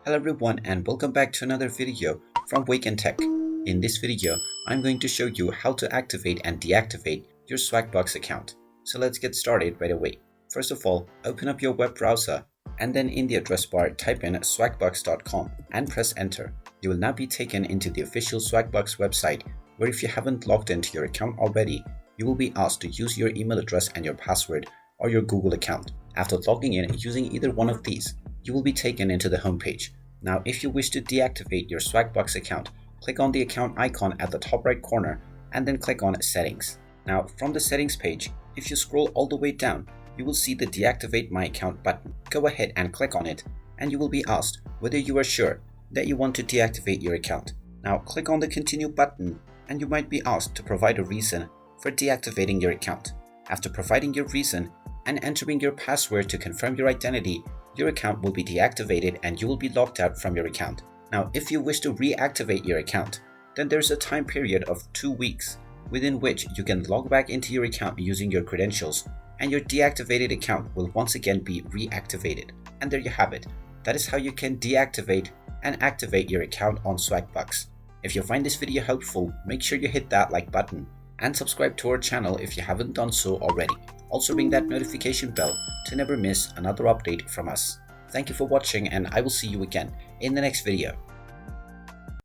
Hello everyone and welcome back to another video from Wake&Tech. In this video, I'm going to show you how to activate and deactivate your Swagbucks account. So let's get started right away. First of all, open up your web browser and then in the address bar type in swagbucks.com and press enter. You will now be taken into the official Swagbucks website, where if you haven't logged into your account already, you will be asked to use your email address and your password or your Google account. After logging in using either one of these, you will be taken into the home page. Now, if you wish to deactivate your Swagbucks account, click on the account icon at the top right corner and then click on Settings. Now, from the Settings page, if you scroll all the way down, you will see the Deactivate My Account button. Go ahead and click on it, and you will be asked whether you are sure that you want to deactivate your account. Now, click on the Continue button, and you might be asked to provide a reason for deactivating your account. After providing your reason and entering your password to confirm your identity, your account will be deactivated and you will be logged out from your account. Now, if you wish to reactivate your account, then there's a time period of 2 weeks within which you can log back into your account using your credentials, and your deactivated account will once again be reactivated. And there you have it. That is how you can deactivate and activate your account on Swagbucks. If you find this video helpful, make sure you hit that like button and subscribe to our channel if you haven't done so already. Also ring that notification bell to never miss another update from us. Thank you for watching, and I will see you again in the next video.